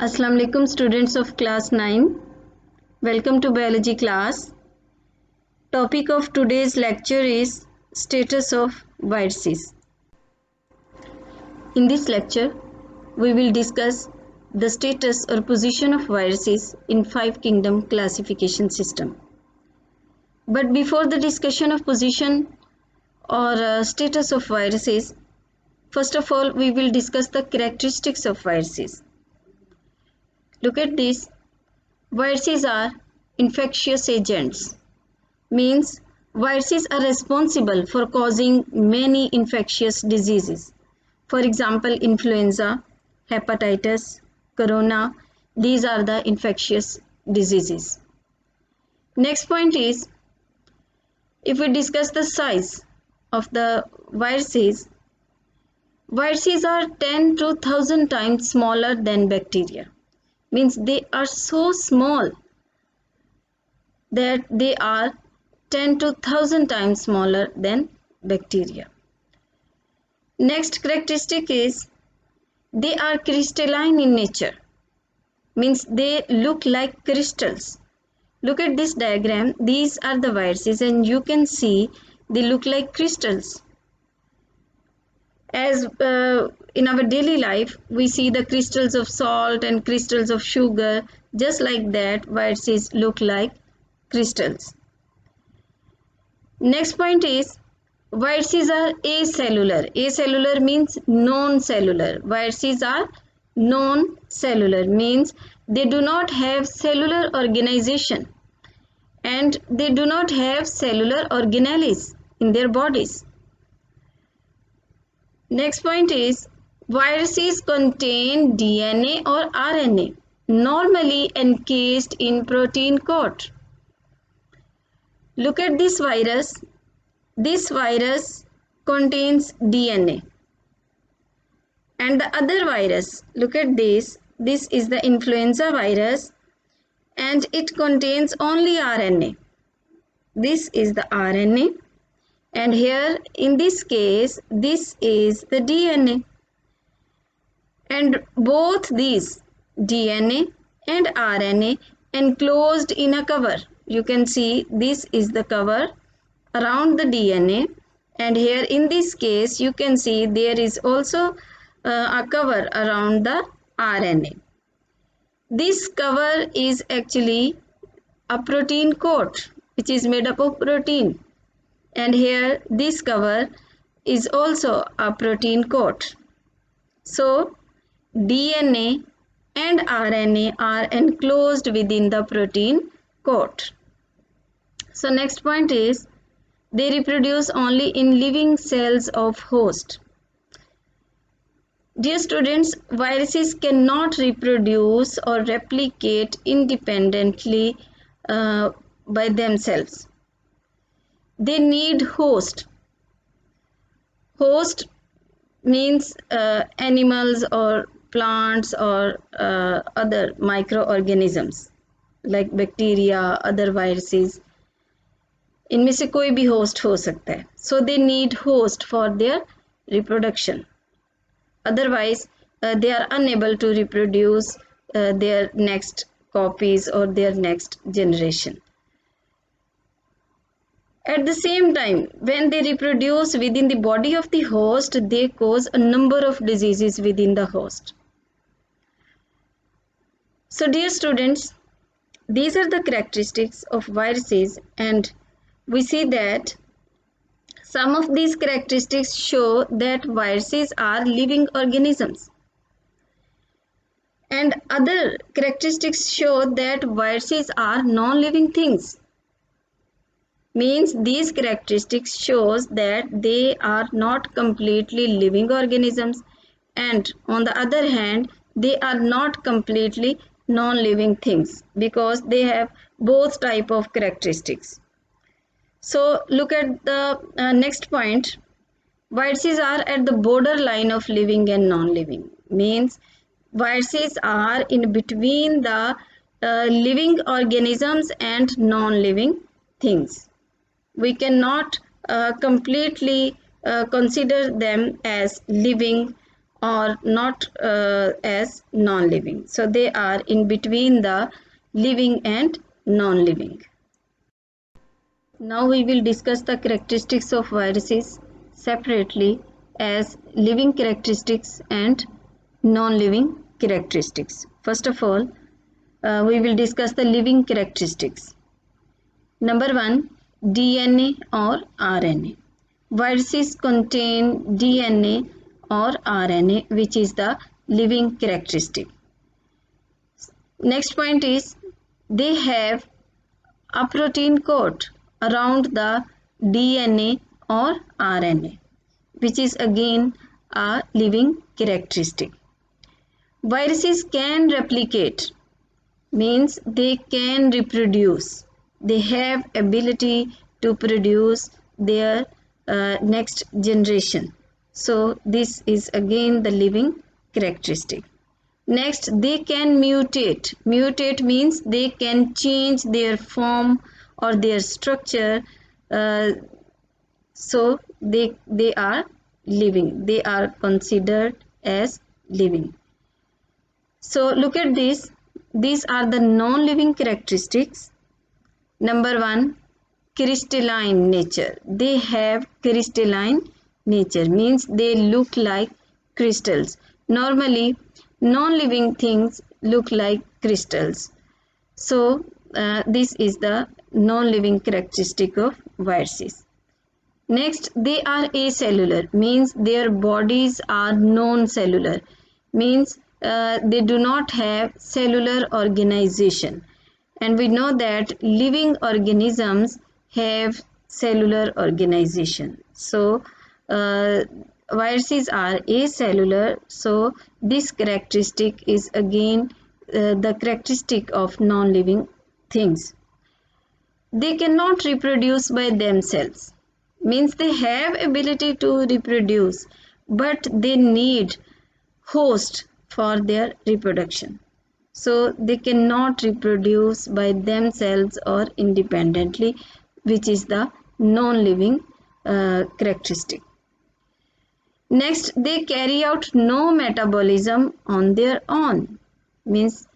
Assalamu alaikum students of class 9. Welcome to biology class. Topic of today's lecture is status of viruses. In this lecture, we will discuss the status or position of viruses in 5-kingdom classification system. But before the discussion of position or status of viruses, first of all, we will discuss the characteristics of viruses. Look at this. Viruses are infectious agents. Means viruses are responsible for causing many infectious diseases. For example, influenza, hepatitis, corona. These are the infectious diseases. Next point is, if we discuss the size of the viruses, viruses are 10 to 1000 times smaller than bacteria. Means they are so small that they are 10 to 1000 times smaller than bacteria. Next characteristic is they are crystalline in nature. Means they look like crystals. Look at this diagram. These are the viruses and you can see they look like crystals. As in our daily life, we see the crystals of salt and crystals of sugar. Just like that, viruses look like crystals. Next point is, viruses are acellular. Acellular means non-cellular. Viruses are non-cellular, means they do not have cellular organization and they do not have cellular organelles in their bodies. Next point is, viruses contain DNA or RNA, normally encased in protein coat. Look at this virus. This virus contains DNA. And the other virus, look at this. This is the influenza virus and it contains only RNA. This is the RNA. And here in this case, this is the DNA. And both these DNA and RNA enclosed in a cover. You can see this is the cover around the DNA. And here in this case, you can see there is also a cover around the RNA. This cover is actually a protein coat which is made up of protein. And here this cover is also a protein coat. So DNA and RNA are enclosed within the protein coat. So next point is, they reproduce only in living cells of host. Dear students, viruses cannot reproduce or replicate independently by themselves. They need host. Host means animals or plants or other microorganisms like bacteria, other viruses. इनमें से कोई भी host हो सकता है. So they need host for their reproduction. Otherwise, they are unable to reproduce their next copies or their next generation. At the same time, when they reproduce within the body of the host, they cause a number of diseases within the host. So dear students, these are the characteristics of viruses, and we see that some of these characteristics show that viruses are living organisms. And other characteristics show that viruses are non-living things. Means these characteristics shows that they are not completely living organisms, and on the other hand they are not completely non-living things because they have both type of characteristics. So look at the next point. Viruses are at the borderline of living and non-living. Means viruses are in between the living organisms and non-living things. We cannot completely consider them as living or not as non-living. So they are in between the living and non-living. Now we will discuss the characteristics of viruses separately as living characteristics and non-living characteristics. First of all, we will discuss the living characteristics. Number 1, DNA or RNA. Viruses contain DNA or RNA, which is the living characteristic. Next point is they have a protein coat around the DNA or RNA, which is again a living characteristic. Viruses can replicate, means they can reproduce. They have ability to produce their next generation. So this is again the living characteristic. Next, they can mutate. Mutate means they can change their form or their structure. So they are living. They are considered as living. So look at this. These are the non-living characteristics. Number 1, crystalline nature. They have crystalline nature, means they look like crystals. Normally, non-living things look like crystals. So this is the non-living characteristic of viruses. Next, they are acellular, means their bodies are non-cellular, means they do not have cellular organization. And we know that living organisms have cellular organization. So viruses are acellular. So this characteristic is again the characteristic of non-living things. They cannot reproduce by themselves, means they have ability to reproduce, but they need host for their reproduction. So they cannot reproduce by themselves or independently, which is the non-living characteristic. Next, they carry out no metabolism on their own, means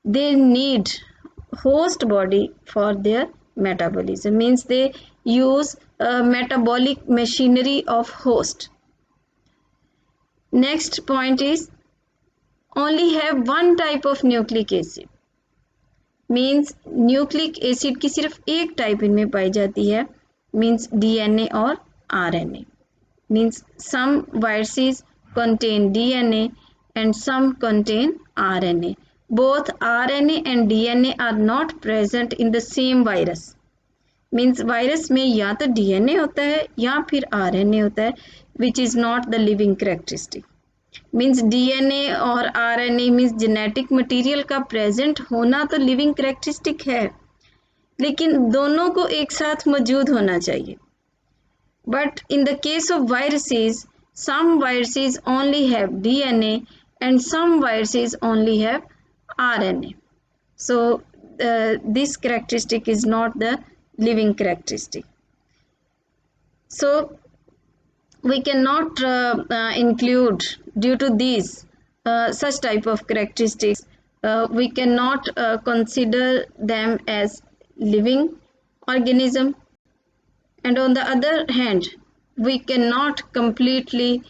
they need host body for their metabolism, means they use metabolic machinery of host. Next point is only have one type of nucleic acid, means nucleic acid की सिर्फ एक type इनमें पाई जाती है, means DNA और RNA. Means some viruses contain DNA and some contain RNA. Both RNA and DNA are not present in the same virus. Means virus में या तो DNA होता है या फिर RNA होता है, which is not the living characteristic. Means DNA और RNA means genetic material का present होना तो living characteristic है, लेकिन दोनों को एक साथ मौजूद होना चाहिए. But in the case of viruses, some viruses only have DNA and some viruses only have RNA. So this characteristic is not the living characteristic. So we cannot include, due to these such type of characteristics, we cannot consider them as living organism. And on the other hand, we cannot completely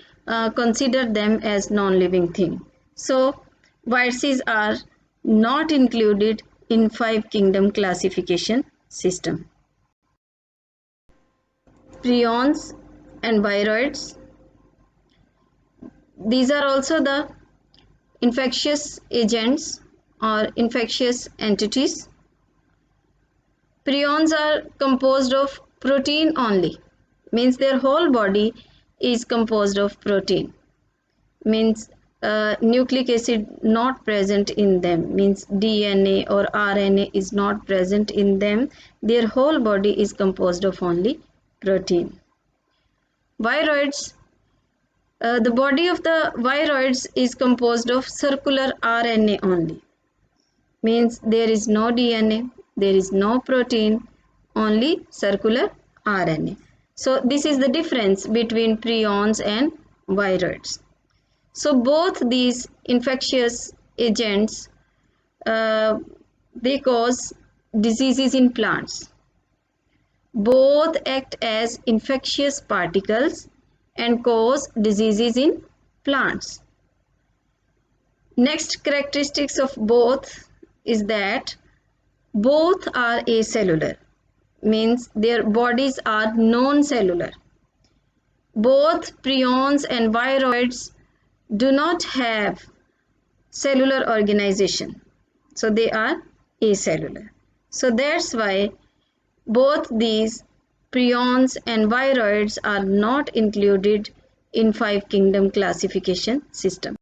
consider them as non-living thing. So viruses are not included in 5 kingdom classification system. Prions and viroids. These are also the infectious agents or infectious entities. Prions are composed of protein only, means their whole body is composed of protein, means nucleic acid not present in them, means DNA or RNA is not present in them. Their whole body is composed of only protein. Viroids, the body of the viroids is composed of circular RNA only, means there is no DNA, there is no protein, only circular RNA. So this is the difference between prions and viroids. So both these infectious agents they cause diseases in plants. Both act as infectious particles and cause diseases in plants. Next characteristics of both is that both are acellular, means their bodies are non-cellular. Both prions and viroids do not have cellular organization, so they are acellular. So that's why both these prions and viroids are not included in five kingdom classification system.